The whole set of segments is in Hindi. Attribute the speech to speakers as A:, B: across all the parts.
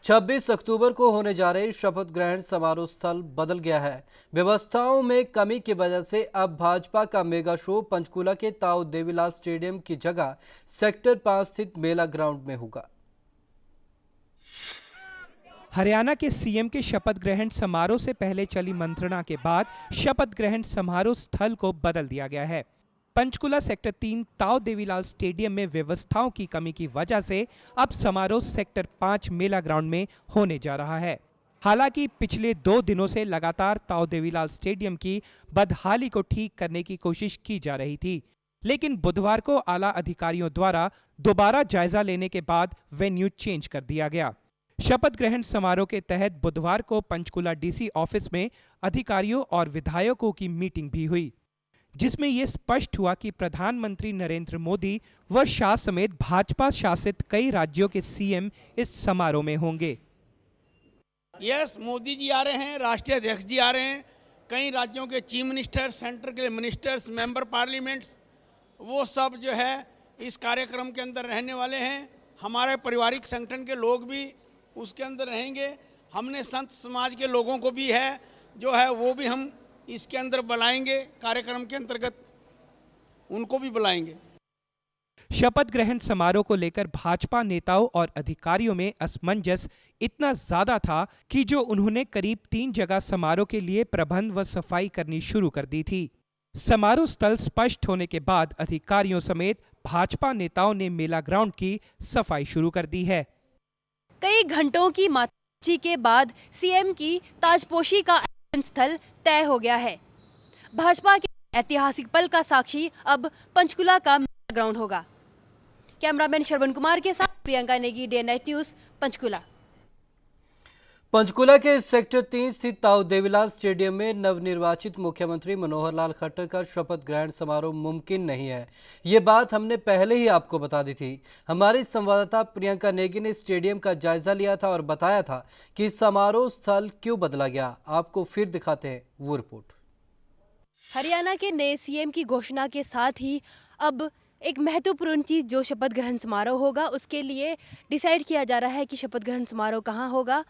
A: छब्बीस अक्टूबर को होने जा रहे शपथ ग्रहण समारोह स्थल बदल गया है। व्यवस्थाओं में कमी की वजह से अब भाजपा का मेगा शो पंचकुला के ताऊ देवीलाल स्टेडियम की जगह सेक्टर 5 स्थित मेला ग्राउंड में होगा।
B: हरियाणा के सीएम के शपथ ग्रहण समारोह से पहले चली मंत्रणा के बाद शपथ ग्रहण समारोह स्थल को बदल दिया गया है। पंचकुला सेक्टर 3 ताऊ देवीलाल स्टेडियम में व्यवस्थाओं की कमी की वजह से अब समारोह सेक्टर 5 मेला ग्राउंड में होने जा रहा है। हालांकि पिछले 2 दिनों से लगातार ताऊ देवीलाल स्टेडियम की बदहाली को ठीक करने की कोशिश की जा रही थी, लेकिन बुधवार को आला अधिकारियों द्वारा दोबारा जायजा लेने के बाद वेन्यू चेंज कर दिया गया। शपथ ग्रहण समारोह के तहत बुधवार को पंचकुला डीसी ऑफिस में अधिकारियों और विधायकों की मीटिंग भी हुई, जिसमें यह स्पष्ट हुआ कि प्रधानमंत्री नरेंद्र मोदी व शाह समेत भाजपा शासित कई राज्यों के सीएम इस समारोह में होंगे।
C: यस, मोदी जी आ रहे हैं, राष्ट्रीय अध्यक्ष जी आ रहे हैं, कई राज्यों के चीफ मिनिस्टर, सेंटर के मिनिस्टर्स, मेंबर पार्लियामेंट्स, वो सब जो है इस कार्यक्रम के अंदर रहने वाले हैं। हमारे पारिवारिक संगठन के लोग भी उसके अंदर रहेंगे। हमने संत समाज के लोगों को भी है जो है वो भी हम इसके अंदर बुलाएंगे, कार्यक्रम के अंतर्गत उनको भी बुलाएंगे।
B: शपथ ग्रहण समारोह को लेकर भाजपा नेताओं और अधिकारियों में असमंजस इतना ज्यादा था कि जो उन्होंने करीब 3 जगह समारोह के लिए प्रबंध व सफाई करनी शुरू कर दी थी। समारोह स्थल स्पष्ट होने के बाद अधिकारियों समेत भाजपा नेताओं ने मेला ग्राउंड की सफाई शुरू कर दी है।
D: कई घंटों की मातची के बाद सीएम की ताजपोशी का स्थल तय हो गया है। भाजपा के ऐतिहासिक पल का साक्षी अब पंचकुला का ग्राउंड होगा। कैमरामैन श्रवण कुमार के साथ Priyanka Negi, day night news, Panchkula.
A: Panchkula के सेक्टर 3 स्थित ताऊ देवीलाल स्टेडियम में नवनिर्वाचित मुख्यमंत्री मनोहर लाल खट्टर का शपथ ग्रहण समारोह मुमकिन नहीं है। ये बात हमने पहले ही आपको बता दी थी। हमारी संवाददाता प्रियंका नेगी ने स्टेडियम का जायजा लिया था और बताया था कि समारोह स्थल क्यों बदला गया। आपको फिर दिखाते हैं वो रिपोर्ट।
D: हरियाणा के नए सीएम की घोषणा के साथ ही अब एक महत्वपूर्ण चीज जो शपथ ग्रहण समारोह होगा उसके लिए डिसाइड किया जा रहा है कि शपथ ग्रहण समारोह कहाँ होगा।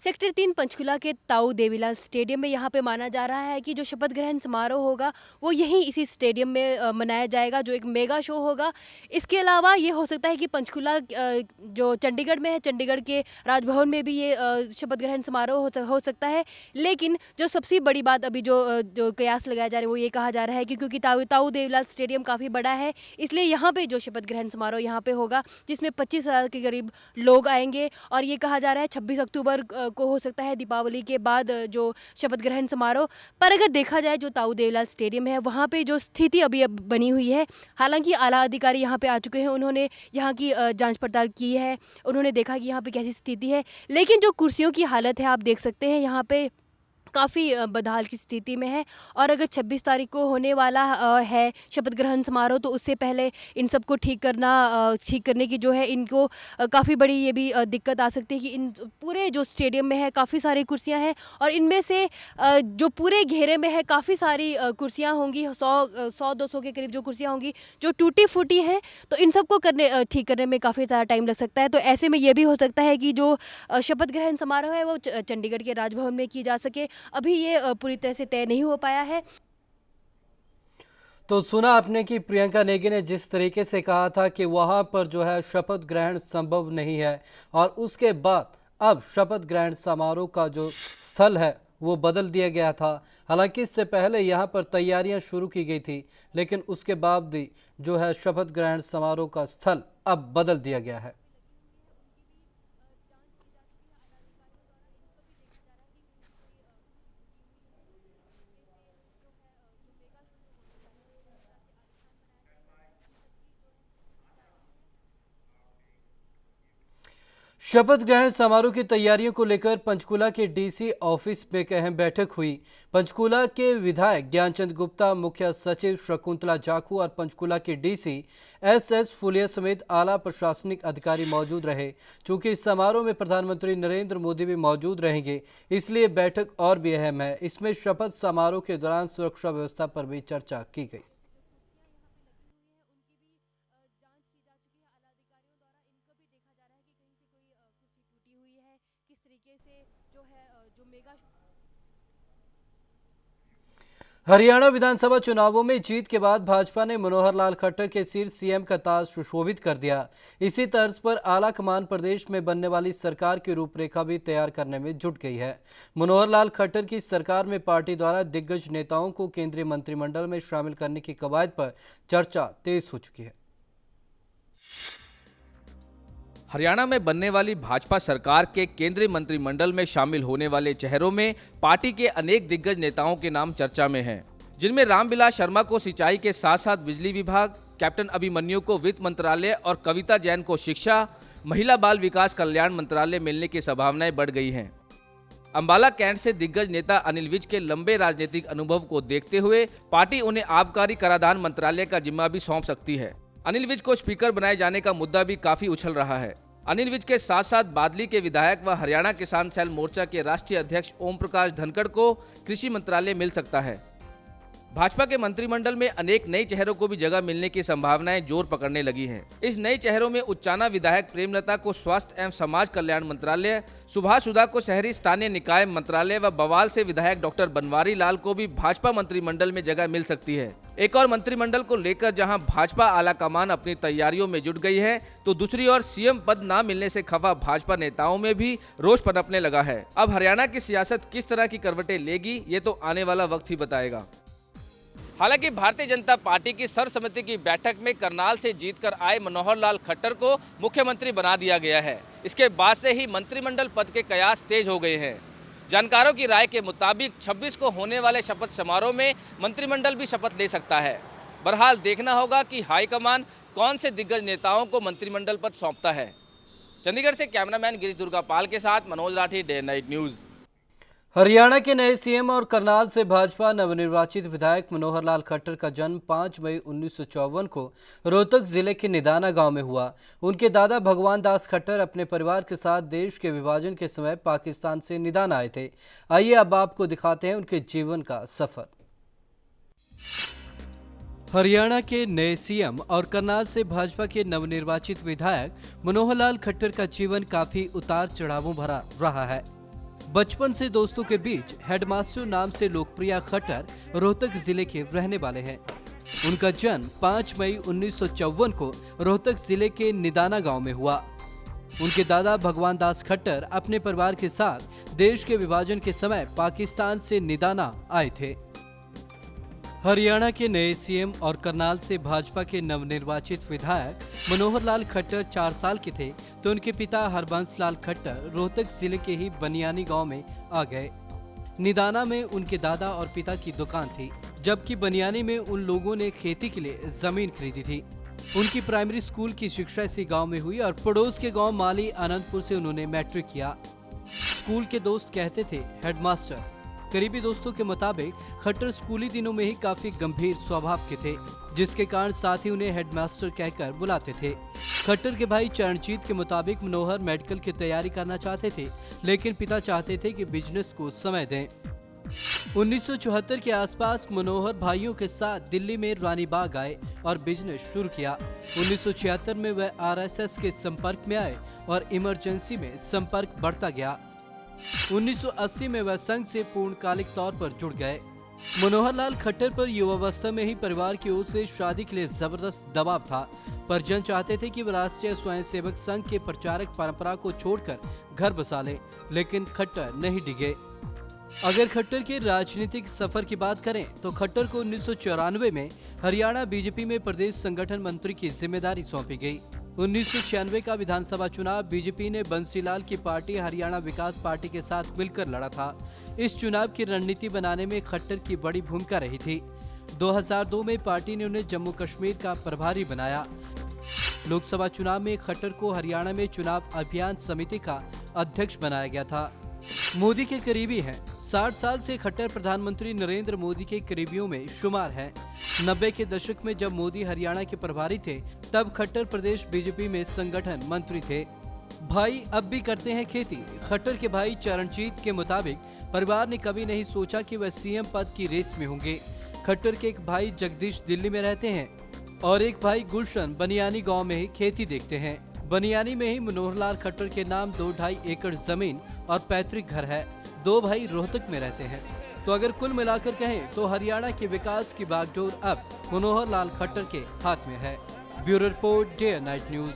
D: सेक्टर 3 पंचकुला के ताऊ देवीलाल स्टेडियम में यहाँ पे माना जा रहा है कि जो शपथ ग्रहण समारोह होगा वो यहीं इसी स्टेडियम में मनाया जाएगा, जो एक मेगा शो होगा। इसके अलावा ये हो सकता है कि पंचकुला जो चंडीगढ़ में है, चंडीगढ़ के राजभवन में भी ये शपथ ग्रहण समारोह हो सकता है। लेकिन जो सबसे बड़ी बात अभी जो कयास लगाया जा रहा है वो ये कहा जा रहा है कि क्योंकि ताऊ देवीलाल स्टेडियम काफ़ी बड़ा है, इसलिए यहाँ पर जो शपथ ग्रहण समारोह यहाँ पर होगा जिसमें 25,000 के करीब लोग आएंगे। और ये कहा जा रहा है 26 अक्टूबर को हो सकता है दीपावली के बाद जो शपथ ग्रहण समारोह। पर अगर देखा जाए जो ताऊ देवीलाल स्टेडियम है वहाँ पे जो स्थिति अभी अब बनी हुई है, हालांकि आला अधिकारी यहाँ पे आ चुके हैं, उन्होंने यहाँ की जांच पड़ताल की है, उन्होंने देखा कि यहाँ पे कैसी स्थिति है। लेकिन जो कुर्सियों की हालत है आप देख सकते हैं यहाँ पे काफ़ी बदहाल की स्थिति में है। और अगर 26 तारीख को होने वाला है शपथ ग्रहण समारोह तो उससे पहले इन सबको ठीक करने की जो है इनको काफ़ी बड़ी ये भी दिक्कत आ सकती है कि इन पूरे जो स्टेडियम में है काफ़ी सारी कुर्सियां हैं और इनमें से जो पूरे घेरे में है काफ़ी सारी कुर्सियां होंगी, 100-200 के करीब जो कुर्सियां होंगी जो टूटी फूटी हैं। तो इन सबको ठीक करने में काफ़ी ज़्यादा टाइम लग सकता है। तो ऐसे में ये भी हो सकता है कि जो शपथ ग्रहण समारोह है वो चंडीगढ़ के राजभवन में की जा सके। अभी ये पूरी तरह से तय नहीं हो पाया है।
A: तो सुना आपने कि प्रियंका नेगी ने जिस तरीके से कहा था कि वहां पर जो है शपथ ग्रहण संभव नहीं है और उसके बाद अब शपथ ग्रहण समारोह का जो स्थल है वो बदल दिया गया था। हालांकि इससे पहले यहां पर तैयारियां शुरू की गई थी, लेकिन उसके बाद भी जो है शपथ ग्रहण समारोह का स्थल अब बदल दिया गया है। शपथ ग्रहण समारोह की तैयारियों को लेकर पंचकुला के डीसी ऑफिस में एक अहम बैठक हुई। पंचकुला के विधायक ज्ञानचंद गुप्ता, मुख्य सचिव शकुंतला जाखू और पंचकुला के डीसी एस फुलिया समेत आला प्रशासनिक अधिकारी मौजूद रहे। चूंकि इस समारोह में प्रधानमंत्री नरेंद्र मोदी भी मौजूद रहेंगे, इसलिए बैठक और भी अहम है। इसमें शपथ समारोह के दौरान सुरक्षा व्यवस्था पर भी चर्चा की गई। हरियाणा विधानसभा चुनावों में जीत के बाद भाजपा ने मनोहर लाल खट्टर के सिर सीएम का ताज सुशोभित कर दिया। इसी तर्ज पर आला कमान प्रदेश में बनने वाली सरकार की रूपरेखा भी तैयार करने में जुट गई है। मनोहर लाल खट्टर की सरकार में पार्टी द्वारा दिग्गज नेताओं को केंद्रीय मंत्रिमंडल में शामिल करने की कवायद पर चर्चा तेज हो चुकी है।
E: हरियाणा में बनने वाली भाजपा सरकार के केंद्रीय मंत्रिमंडल में शामिल होने वाले चेहरों में पार्टी के अनेक दिग्गज नेताओं के नाम चर्चा में हैं, जिनमें रामविलास शर्मा को सिंचाई के साथ साथ बिजली विभाग, कैप्टन अभिमन्यु को वित्त मंत्रालय और कविता जैन को शिक्षा, महिला बाल विकास कल्याण मंत्रालय मिलने की संभावनाएं बढ़ गई हैं। अंबाला कैंट से दिग्गज नेता अनिल विज के लंबे राजनीतिक अनुभव को देखते हुए पार्टी उन्हें आबकारी कराधान मंत्रालय का जिम्मा भी सौंप सकती है। अनिल विज को स्पीकर बनाए जाने का मुद्दा भी काफी उछल रहा है। अनिल विज के साथ साथ बादली के विधायक व हरियाणा किसान सेल मोर्चा के राष्ट्रीय अध्यक्ष ओम प्रकाश धनखड़ को कृषि मंत्रालय मिल सकता है। भाजपा के मंत्रिमंडल में अनेक नए चेहरों को भी जगह मिलने की संभावनाएं जोर पकड़ने लगी हैं। इस नए चेहरों में उच्चाना विधायक प्रेमलता को स्वास्थ्य एवं समाज कल्याण मंत्रालय, सुभाष सुधा को शहरी स्थानीय निकाय मंत्रालय व बवाल से विधायक डॉक्टर बनवारी लाल को भी भाजपा मंत्रिमंडल में जगह मिल सकती है। एक और मंत्रिमंडल को लेकर जहां भाजपा आला कमान अपनी तैयारियों में जुट गई है, तो दूसरी ओर सीएम पद न मिलने से खफा भाजपा नेताओं में भी रोष पनपने लगा है। अब हरियाणा की सियासत किस तरह की करवटें लेगी, ये तो आने वाला वक्त ही बताएगा। हालांकि भारतीय जनता पार्टी की सर्वसम्मति की बैठक में करनाल से जीतकर आए मनोहर लाल खट्टर को मुख्यमंत्री बना दिया गया है। इसके बाद से ही मंत्रिमंडल पद के कयास तेज हो गए हैं। जानकारों की राय के मुताबिक 26 को होने वाले शपथ समारोह में मंत्रिमंडल भी शपथ ले सकता है। बहरहाल देखना होगा कि हाईकमान कौन से दिग्गज नेताओं को मंत्रिमंडल पद सौंपता है। चंडीगढ़ से कैमरामैन गिरीश दुर्गापाल के साथ Manoj Rathi, day night news.
A: Haryana के नए सीएम और करनाल से भाजपा नवनिर्वाचित विधायक मनोहर लाल खट्टर का जन्म 5 मई 1954 को रोहतक जिले के निदाना गांव में हुआ। उनके दादा भगवान दास खट्टर अपने परिवार के साथ देश के विभाजन के समय पाकिस्तान से निदाना आए थे। आइए अब आपको दिखाते हैं उनके जीवन का सफर। हरियाणा के नए सीएम और करनाल से भाजपा के नवनिर्वाचित विधायक मनोहर लाल खट्टर का जीवन काफी उतार चढ़ावों भरा रहा है। बचपन से दोस्तों के बीच हेडमास्टर नाम से लोकप्रिय खट्टर रोहतक जिले के रहने वाले हैं। उनका जन्म 5 मई 1954 को रोहतक जिले के निदाना गांव में हुआ। उनके दादा भगवान दास खट्टर अपने परिवार के साथ देश के विभाजन के समय पाकिस्तान से निदाना आए थे। हरियाणा के नए सीएम और करनाल से भाजपा के नवनिर्वाचित विधायक मनोहर लाल खट्टर 4 साल के थे तो उनके पिता हरबंस लाल खट्टर रोहतक जिले के ही बनियानी गांव में आ गए। निदाना में उनके दादा और पिता की दुकान थी, जबकि बनियानी में उन लोगों ने खेती के लिए जमीन खरीदी थी। उनकी प्राइमरी स्कूल की शिक्षा इसी गांव में हुई और पड़ोस के गांव माली आनंदपुर से उन्होंने मैट्रिक किया। स्कूल के दोस्त कहते थे हेडमास्टर। करीबी दोस्तों के मुताबिक खट्टर स्कूली दिनों में ही काफी गंभीर स्वभाव के थे, जिसके कारण साथी उन्हें हेडमास्टर कहकर बुलाते थे। खट्टर के भाई चरणजीत के मुताबिक मनोहर मेडिकल की तैयारी करना चाहते थे, लेकिन पिता चाहते थे कि बिजनेस को समय दें। 1974 के आसपास मनोहर भाइयों के साथ दिल्ली में रानीबाग आए और बिजनेस शुरू किया। 1976 में वह आरएसएस के संपर्क में आए और इमरजेंसी में संपर्क बढ़ता गया। 1980 में वह संघ से पूर्णकालिक तौर पर जुड़ गए। मनोहर लाल खट्टर पर युवावस्था में ही परिवार की ओर से शादी के लिए जबरदस्त दबाव था, पर जन चाहते थे कि वह राष्ट्रीय स्वयंसेवक संघ के प्रचारक परंपरा को छोड़कर घर बसा ले, लेकिन खट्टर नहीं डिगे। अगर खट्टर के राजनीतिक सफर की बात करें तो खट्टर को 1994 में हरियाणा बीजेपी में प्रदेश संगठन मंत्री की जिम्मेदारी सौंपी गई। 1996 का विधानसभा चुनाव बीजेपी ने बंसीलाल की पार्टी हरियाणा विकास पार्टी के साथ मिलकर लड़ा था। इस चुनाव की रणनीति बनाने में खट्टर की बड़ी भूमिका रही थी। 2002 में पार्टी ने उन्हें जम्मू कश्मीर का प्रभारी बनाया। लोकसभा चुनाव में खट्टर को हरियाणा में चुनाव अभियान समिति का अध्यक्ष बनाया गया था। मोदी के करीबी हैं। 60 साल से खट्टर प्रधानमंत्री नरेंद्र मोदी के करीबियों में शुमार हैं। 90 के दशक में जब मोदी हरियाणा के प्रभारी थे, तब खट्टर प्रदेश बीजेपी में संगठन मंत्री थे। भाई अब भी करते हैं खेती। खट्टर के भाई चरणजीत के मुताबिक परिवार ने कभी नहीं सोचा कि वह सीएम पद की रेस में होंगे। खट्टर के एक भाई जगदीश दिल्ली में रहते हैं और एक भाई गुलशन बनियानी गांव में ही खेती देखते हैं। बनियानी में ही मनोहर लाल खट्टर के नाम 2-2.5 एकड़ जमीन और पैतृक घर है। 2 भाई रोहतक में रहते हैं। तो अगर कुल मिलाकर कहें तो हरियाणा के विकास की बागडोर अब मनोहर लाल खट्टर के हाथ में है। Bureau report, day night news.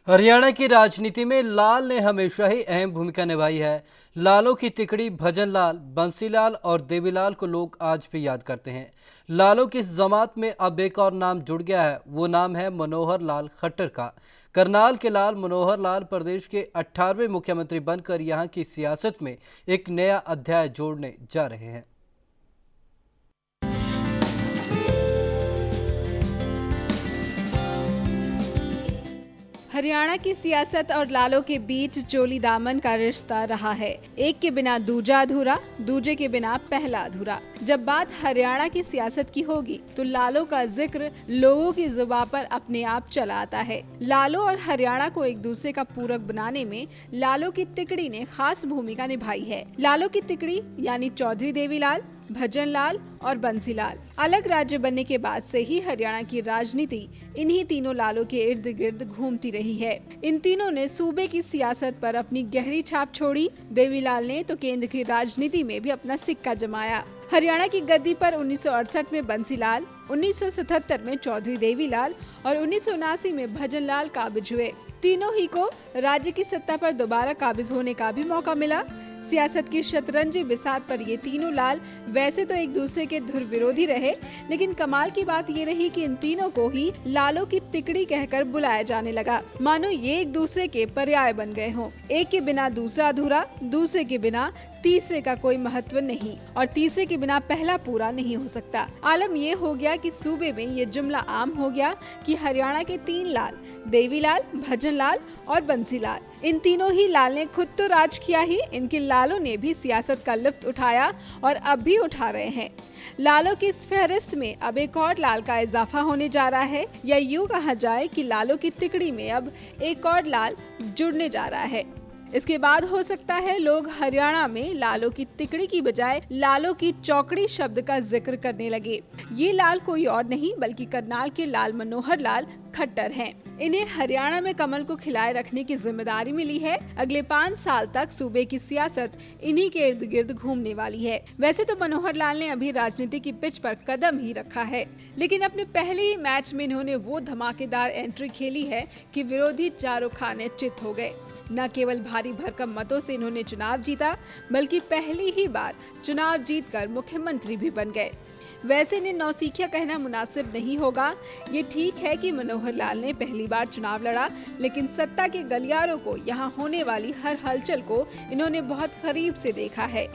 A: Haryana की राजनीति में लाल ने हमेशा ही अहम भूमिका निभाई है। लालों की तिकड़ी भजन लाल, बंसीलाल और देवीलाल को लोग आज भी याद करते हैं। लालों की इस जमात में अब एक और नाम जुड़ गया है, वो नाम है मनोहर लाल खट्टर का। करनाल के लाल मनोहर लाल प्रदेश के 18वें मुख्यमंत्री बनकर यहां की सियासत में एक नया अध्याय जोड़ने जा रहे हैं।
F: हरियाणा की सियासत और लालों के बीच चोली दामन का रिश्ता रहा है। एक के बिना दूजा अधूरा, दूजे के बिना पहला अधूरा। जब बात हरियाणा की सियासत की होगी तो लालों का जिक्र लोगों की जुबान पर अपने आप चला आता है। लालों और हरियाणा को एक दूसरे का पूरक बनाने में लालों की तिकड़ी ने खास भूमिका निभाई है। लालों की तिकड़ी यानी चौधरी देवीलाल, भजन लाल और बंसीलाल अलग राज्य बनने के बाद से ही हरियाणा की राजनीति इन्हीं तीनों लालों के इर्द गिर्द घूमती रही है। इन तीनों ने सूबे की सियासत पर अपनी गहरी छाप छोड़ी। देवीलाल ने तो केंद्र की राजनीति में भी अपना सिक्का जमाया। हरियाणा की गद्दी पर 1968 में बंसीलाल, 1977 में चौधरी देवीलाल और 1979 में भजन लाल काबिज हुए। तीनों ही को राज्य की सत्ता पर दोबारा काबिज होने का भी मौका मिला। सियासत की शतरंजी बिसात पर ये तीनों लाल वैसे तो एक दूसरे के धुर विरोधी रहे, लेकिन कमाल की बात ये रही कि इन तीनों को ही लालों की तिकड़ी कहकर बुलाया जाने लगा, मानो ये एक दूसरे के पर्याय बन गए हों। एक के बिना दूसरा अधूरा, दूसरे के बिना तीसरे का कोई महत्व नहीं और तीसरे के बिना पहला पूरा नहीं हो सकता। आलम ये हो गया कि सूबे में ये जुमला आम हो गया कि हरियाणा के 3 लाल, देवीलाल, भजन लाल और बंसीलाल, इन तीनों ही लाल ने खुद तो राज किया ही, इनके लालों ने भी सियासत का लुत्फ उठाया और अब भी उठा रहे हैं। लालों की इस फहरिस्त में अब एक और लाल का इजाफा होने जा रहा है, या यूं कहा जाए कि लालों की तिकड़ी में अब एक और लाल जुड़ने जा रहा है। इसके बाद हो सकता है लोग हरियाणा में लालों की तिकड़ी की बजाय लालों की चौकड़ी शब्द का जिक्र करने लगे। ये लाल कोई और नहीं बल्कि करनाल के लाल मनोहर लाल खट्टर हैं। इन्हें हरियाणा में कमल को खिलाए रखने की जिम्मेदारी मिली है। अगले 5 साल तक सूबे की सियासत इन्हीं के इर्द गिर्द घूमने वाली है। वैसे तो मनोहर लाल ने अभी राजनीति की पिच पर कदम ही रखा है, लेकिन अपने पहले ही मैच में इन्होंने वो धमाकेदार एंट्री खेली है कि विरोधी चारों खाने चित हो गए। न केवल भारी भरकम मतों से इन्होंने चुनाव जीता, बल्कि पहली ही बार चुनाव जीतकर मुख्यमंत्री भी बन गए। वैसे इन्हें नौसिखिया कहना मुनासिब नहीं होगा। ये ठीक है कि मनोहर लाल ने पहली बार चुनाव लड़ा, लेकिन सत्ता के गलियारों को यहाँ होने वाली हर हलचल को इन्होंने बहुत करीब से देखा है।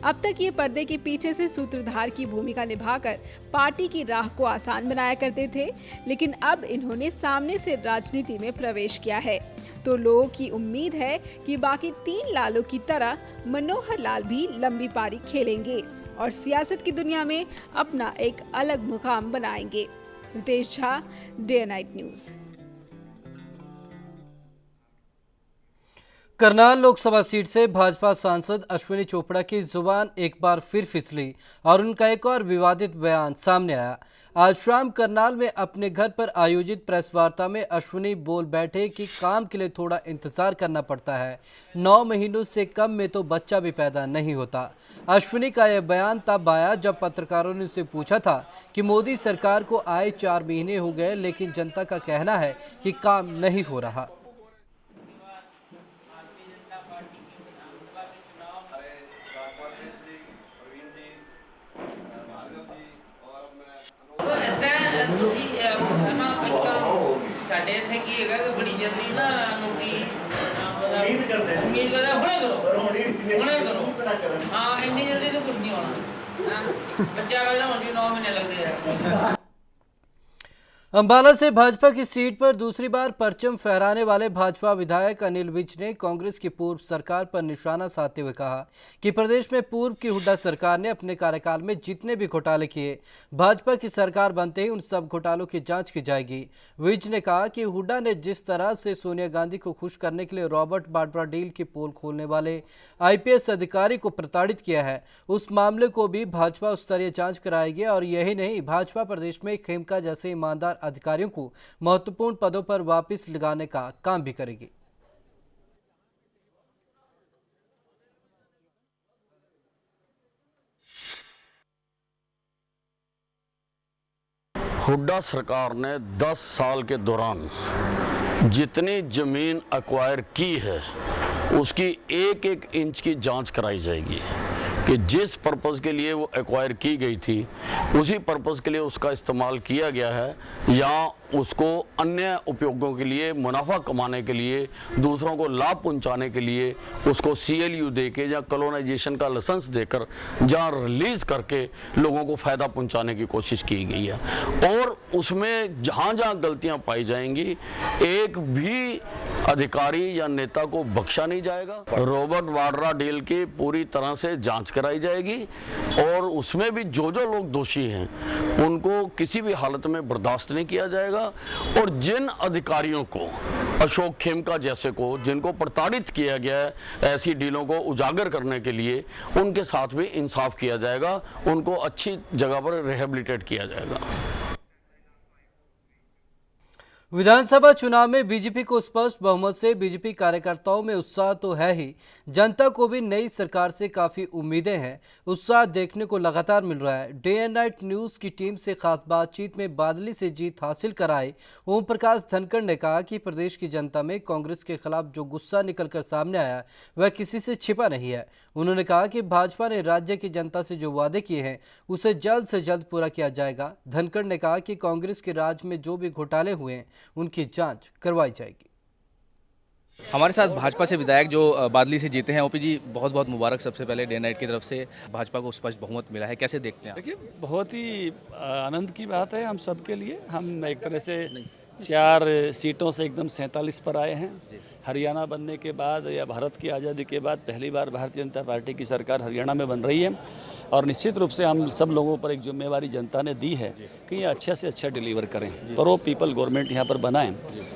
F: अब तक ये पर्दे के पीछे से सूत्रधार की भूमिका निभाकर पार्टी की राह को आसान बनाया करते थे, लेकिन अब इन्होंने सामने से राजनीति में प्रवेश किया है। तो लोगों की उम्मीद है कि बाकी 3 लालों की तरह मनोहर लाल भी लंबी पारी खेलेंगे और सियासत की दुनिया में अपना एक अलग मुकाम बनाएंगे। Ritesh Jha, day night news.
A: Karnal Lok Sabha seat से भाजपा सांसद अश्विनी चोपड़ा की जुबान एक बार फिर फिसली और उनका एक और विवादित बयान सामने आया। आज शाम करनाल में अपने घर पर आयोजित प्रेस वार्ता में अश्विनी बोल बैठे कि काम के लिए थोड़ा इंतजार करना पड़ता है, 9 महीनों से कम में तो बच्चा भी पैदा नहीं होता। अश्विनी का यह बयान तब आया जब पत्रकारों ने उनसे पूछा था कि मोदी सरकार को आए 4 महीने हो गए, लेकिन जनता का कहना है कि काम नहीं हो रहा।
G: ਸਾਡੇ ਇੱਥੇ ਕੀ ਹੈਗਾ ਕਿ ਬੜੀ ਜਲਦੀ ਨਾ ਲੋਕੀ ਉਮੀਦ ਕਰਦੇ ਹੁਣੇ ਕਰੋ ਹਾਂ ਇੰਨੀ ਜਲਦੀ ਤਾਂ ਕੁਝ ਨਹੀਂ ਹੋਣਾ ਬੱਚਾ ਪੈਦਾ ਹੋਣ ਨੂੰ 9 ਮਹੀਨੇ ਲੱਗਦੇ ਆ।
A: अंबाला से भाजपा की सीट पर दूसरी बार परचम फहराने वाले भाजपा विधायक अनिल विज ने कांग्रेस की पूर्व सरकार पर निशाना साधते हुए कहा कि प्रदेश में पूर्व की हुड्डा सरकार ने अपने कार्यकाल में जितने भी घोटाले किए, भाजपा की सरकार बनते ही उन सब घोटालों की जांच की जाएगी। विज ने कहा कि हुड्डा ने जिस तरह से सोनिया गांधी को खुश करने के लिए रॉबर्ट वाड्रा डील की पोल खोलने वाले आईपीएस अधिकारी को प्रताड़ित किया है, उस मामले को भी भाजपा उच्च स्तरीय जांच कराएगी। और यही नहीं, भाजपा प्रदेश में खेमका जैसे ईमानदार अधिकारियों को महत्वपूर्ण पदों पर वापस लगाने का काम भी करेगी।
H: हुड्डा सरकार ने 10 साल के दौरान जितनी जमीन एक्वायर की है उसकी एक एक इंच की जांच कराई जाएगी कि जिस पर्पज़ के लिए वो एक्वायर की गई थी उसी पर्पज़ के लिए उसका इस्तेमाल किया गया है या उसको अन्य उपयोगों के लिए, मुनाफा कमाने के लिए, दूसरों को लाभ पहुंचाने के लिए उसको CLU देके या कॉलोनाइजेशन का लाइसेंस देकर जहाँ रिलीज़ करके लोगों को फ़ायदा पहुंचाने की कोशिश की गई है। और उसमें जहाँ जहाँ गलतियाँ पाई जाएंगी एक भी अधिकारी या नेता को बख्शा नहीं जाएगा। रॉबर्ट वाड्रा डील की पूरी तरह से जांच कराई जाएगी और उसमें भी जो जो लोग दोषी हैं उनको किसी भी हालत में बर्दाश्त नहीं किया जाएगा। और जिन अधिकारियों को, अशोक खेमका जैसे को, जिनको प्रताड़ित किया गया है ऐसी डीलों को उजागर करने के लिए, उनके साथ भी इंसाफ किया जाएगा, उनको अच्छी जगह पर रिहेबिलिटेट किया जाएगा।
A: विधानसभा चुनाव में बीजेपी को स्पष्ट बहुमत से बीजेपी कार्यकर्ताओं में उत्साह तो है ही, जनता को भी नई सरकार से काफ़ी उम्मीदें हैं। उत्साह देखने को लगातार मिल रहा है। डे एंड नाइट न्यूज़ की टीम से खास बातचीत में बादली से जीत हासिल कराए ओम प्रकाश धनखड़ ने कहा कि प्रदेश की जनता में कांग्रेस के खिलाफ जो गुस्सा निकलकर सामने आया वह किसी से छिपा नहीं है। उन्होंने कहा कि भाजपा ने राज्य की जनता से जो वादे किए हैं उसे जल्द से जल्द पूरा किया जाएगा। धनखड़ ने कहा कि कांग्रेस के राज में जो भी घोटाले हुए हैं उनकी जांच करवाई जाएगी।
E: हमारे साथ भाजपा से विधायक जो बादली से जीते हैं, ओपी जी बहुत बहुत मुबारक। सबसे पहले डे नाइट की तरफ से भाजपा को स्पष्ट बहुमत मिला है, कैसे देखते हैं आप?
I: देखिए, बहुत ही आनंद की बात है हम सबके लिए। हम एक तरह से 4 सीटों से एकदम 47 पर आए हैं। हरियाणा बनने के बाद या भारत की आज़ादी के बाद पहली बार भारतीय जनता पार्टी की सरकार हरियाणा में बन रही है और निश्चित रूप से हम सब लोगों पर एक जिम्मेवारी जनता ने दी है कि ये अच्छा से अच्छा डिलीवर करें, प्रो पीपल गवर्नमेंट यहाँ पर बनाएं।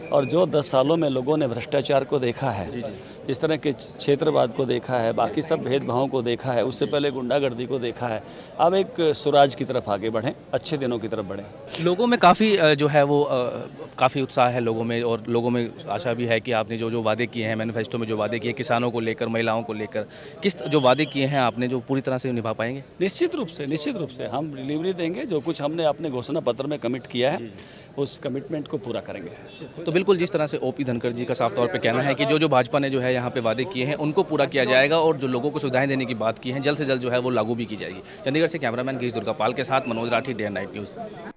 I: और जो 10 सालों में लोगों ने भ्रष्टाचार को देखा है, इस तरह के क्षेत्रवाद को देखा है, बाकी सब भेदभावों को देखा है, उससे पहले गुंडागर्दी को देखा है, अब एक स्वराज की तरफ आगे बढ़ें, अच्छे दिनों की तरफ बढ़ें।
E: लोगों में काफ़ी जो है वो काफ़ी उत्साह है लोगों में, और लोगों में आशा भी है कि आपने जो जो वादे किए हैं मैनिफेस्टो में, जो वादे किए किसानों को लेकर, महिलाओं को लेकर, किस जो वादे किए हैं आपने जो पूरी तरह से निभा पाएंगे?
I: निश्चित रूप से हम डिलीवरी देंगे। जो कुछ हमने अपने घोषणा पत्र में कमिट किया है उस कमिटमेंट को पूरा करेंगे।
E: तो बिल्कुल जिस तरह से ओपी धनखड़ जी का साफ तौर पे कहना है कि जो जो भाजपा ने जो है यहाँ पे वादे किए हैं उनको पूरा किया जाएगा और जो लोगों को सुविधाएं देने की बात की है जल्द से जल्द जो है वो लागू भी की जाएगी। चंडीगढ़ से कैमरामैन गिरीश दुर्गापाल के साथ Manoj Rathi, day and night news.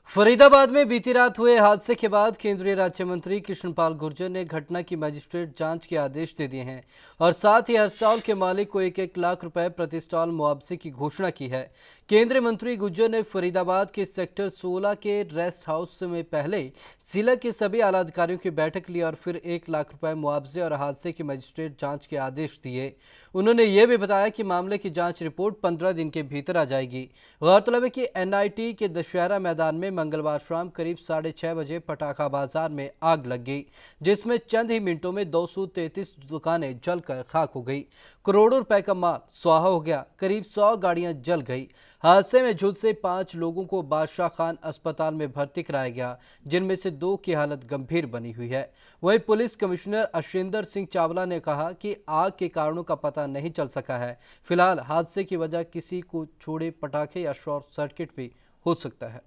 A: Faridabad में बीती रात हुए हादसे के बाद केंद्रीय राज्य मंत्री कृष्णपाल गुर्जर ने घटना की मजिस्ट्रेट जांच के आदेश दे दिए हैं और साथ ही हर स्टॉल के मालिक को 1-1 लाख रुपए प्रति स्टॉल मुआवजे की घोषणा की है। केंद्रीय मंत्री गुर्जर ने फरीदाबाद के सेक्टर 16 के रेस्ट हाउस में पहले जिला के सभी आला अधिकारियों की बैठक ली और फिर 1 लाख रुपए मुआवजे और हादसे की मजिस्ट्रेट जांच के आदेश दिए। उन्होंने ये भी बताया कि मामले की जांच रिपोर्ट 15 दिन के भीतर आ जाएगी। गौरतलब है कि NIT के दशहरा मैदान में मंगलवार शाम करीब 6:30 बजे पटाखा बाजार में आग लग गई, जिसमें चंद ही मिनटों में 233 दुकानें जलकर खाक हो गई। करोड़ों रुपए का माल स्वाहा हो गया, करीब 100 गाड़ियां जल गई। हादसे में झुलसे 5 लोगों को बादशाह खान अस्पताल में भर्ती कराया गया, जिनमें से 2 की हालत गंभीर बनी हुई है। वहीं पुलिस कमिश्नर अशिंदर सिंह चावला ने कहा कि आग के कारणों का पता नहीं चल सका है। फिलहाल हादसे की वजह किसी को छोड़े पटाखे या शॉर्ट सर्किट भी हो सकता है।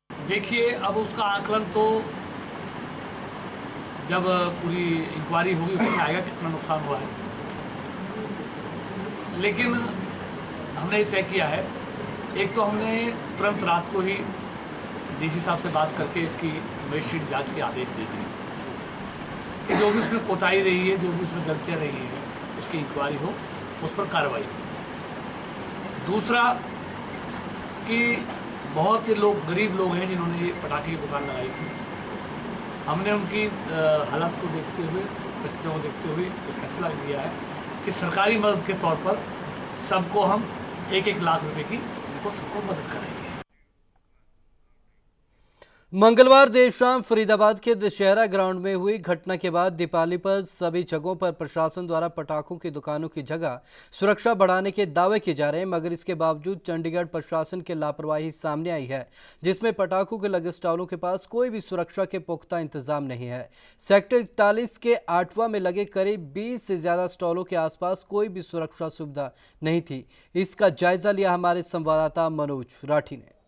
J: देखिए, अब उसका आकलन तो जब पूरी इंक्वायरी होगी उसमें आएगा कितना नुकसान हुआ है, लेकिन हमने ये तय किया है, एक तो हमने तुरंत रात को ही DC साहब से बात करके इसकी मजिस्ट्रेट जांच के आदेश दे दिए कि जो भी उसमें कोताही रही है, जो भी उसमें गलतियाँ रही हैं, उसकी इंक्वायरी हो, उस पर कार्रवाई हो। दूसरा कि बहुत से लोग गरीब लोग हैं जिन्होंने ये पटाखे की दुकान लगाई थी। हमने उनकी हालत को देखते हुए, परिस्थितियों को देखते हुए एक फैसला लिया है कि सरकारी मदद के तौर पर सबको हम 1-1 लाख रुपए की उनको सबको मदद करेंगे।
A: मंगलवार देर शाम फरीदाबाद के दशहरा ग्राउंड में हुई घटना के बाद दीपावली पर सभी जगहों पर प्रशासन द्वारा पटाखों की दुकानों की जगह सुरक्षा बढ़ाने के दावे किए जा रहे हैं, मगर इसके बावजूद चंडीगढ़ प्रशासन की लापरवाही सामने आई है, जिसमें पटाखों के लगे स्टॉलों के पास कोई भी सुरक्षा के पुख्ता इंतजाम नहीं है। सेक्टर 41 के 8वां में लगे करीब 20 से ज्यादा स्टॉलों के आसपास कोई भी सुरक्षा सुविधा नहीं थी। इसका जायजा लिया हमारे संवाददाता मनोज राठी ने।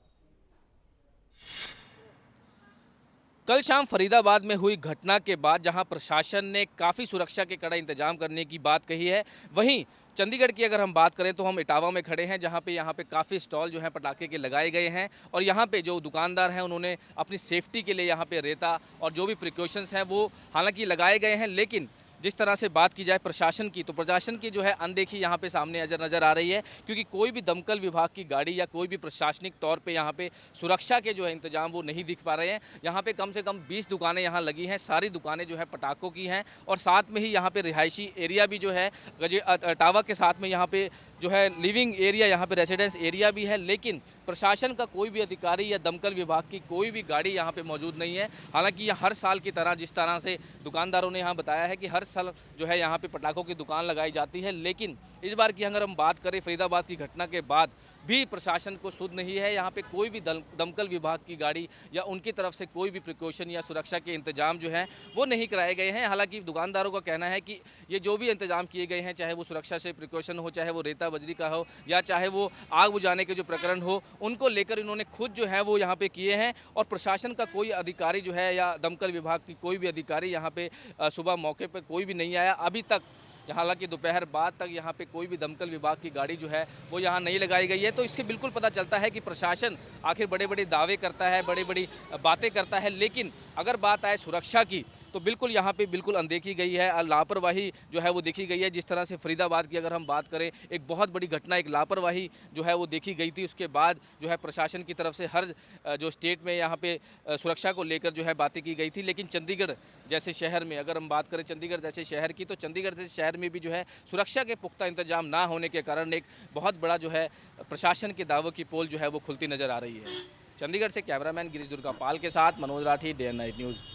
E: कल शाम फरीदाबाद में हुई घटना के बाद जहां प्रशासन ने काफ़ी सुरक्षा के कड़े इंतजाम करने की बात कही है, वहीं चंडीगढ़ की अगर हम बात करें तो हम इटावा में खड़े हैं, जहां पे यहाँ पे काफ़ी स्टॉल जो हैं पटाखे के लगाए गए हैं और यहाँ पे जो दुकानदार हैं उन्होंने अपनी सेफ्टी के लिए यहाँ पे रेता और जो भी प्रिकॉशंस हैं वो हालांकि लगाए गए हैं। लेकिन जिस तरह से बात की जाए प्रशासन की, तो प्रशासन की जो है अनदेखी यहाँ पे सामने नज़र आ रही है, क्योंकि कोई भी दमकल विभाग की गाड़ी या कोई भी प्रशासनिक तौर पे यहाँ पे सुरक्षा के जो है इंतजाम वो नहीं दिख पा रहे हैं। यहाँ पे कम से कम 20 दुकानें यहाँ लगी हैं, सारी दुकानें जो है पटाखों की हैं और साथ में ही यहाँ पे रिहायशी एरिया भी जो है इटावा के साथ में यहाँ पे जो है लिविंग एरिया, यहाँ पे रेसिडेंस एरिया भी है, लेकिन प्रशासन का कोई भी अधिकारी या दमकल विभाग की कोई भी गाड़ी यहाँ पे मौजूद नहीं है। हालांकि यह हर साल की तरह, जिस तरह से दुकानदारों ने यहाँ बताया है कि हर साल जो है यहाँ पे पटाखों की दुकान लगाई जाती है, लेकिन इस बार की अगर हम बात करें फरीदाबाद की घटना के बाद भी प्रशासन को सुध नहीं है। यहाँ पे कोई भी दमकल विभाग की गाड़ी या उनकी तरफ से कोई भी प्रिकॉशन या सुरक्षा के इंतजाम जो है वो नहीं कराए गए हैं। हालांकि दुकानदारों का कहना है कि ये जो भी इंतजाम किए गए हैं, चाहे वो सुरक्षा से प्रिकॉशन हो, चाहे वो रेता बजरी का हो या चाहे वो आग बुझाने के जो प्रकरण हो, उनको लेकर इन्होंने खुद जो है वो यहाँ पे किए हैं और प्रशासन का कोई अधिकारी जो है या दमकल विभाग की कोई भी अधिकारी यहाँ पे सुबह मौके पर कोई भी नहीं आया अभी तक। हालांकि दोपहर बाद तक यहाँ पे कोई भी दमकल विभाग की गाड़ी जो है वो यहाँ नहीं लगाई गई है, तो इससे बिल्कुल पता चलता है कि प्रशासन आखिर बड़े बड़े दावे करता है, बड़ी बड़ी बातें करता है, लेकिन अगर बात आए सुरक्षा की तो बिल्कुल यहाँ पे बिल्कुल अनदेखी गई है, लापरवाही जो है वो देखी गई है। जिस तरह से फरीदाबाद की अगर हम बात करें, एक बहुत बड़ी घटना, एक लापरवाही जो है वो देखी गई थी। उसके बाद जो है प्रशासन की तरफ से हर जो स्टेट में यहाँ पे सुरक्षा को लेकर जो है बातें की गई थी, लेकिन चंडीगढ़ जैसे शहर में अगर हम बात करें, चंडीगढ़ जैसे शहर की, तो चंडीगढ़ जैसे शहर में भी जो है सुरक्षा के पुख्ता इंतजाम ना होने के कारण एक बहुत बड़ा जो है प्रशासन के दावों की पोल जो है वो खुलती नजर आ रही है। चंडीगढ़ से कैमरामैन गिरीश दुर्गापाल के साथ Manoj Rathi, day and night news.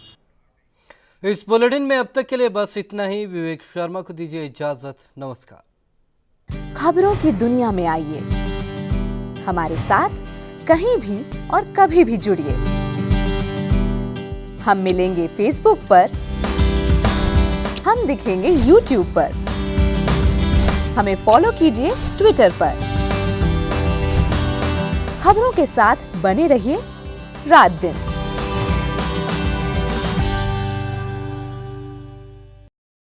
A: इस बुलेटिन में अब तक के लिए बस इतना ही। विवेक शर्मा को दीजिए इजाजत। नमस्कार।
K: खबरों की दुनिया में आइए, हमारे साथ कहीं भी और कभी भी जुड़िए। हम मिलेंगे फेसबुक पर, हम दिखेंगे यूट्यूब पर, हमें फॉलो कीजिए ट्विटर पर। खबरों के साथ बने रहिए रात दिन।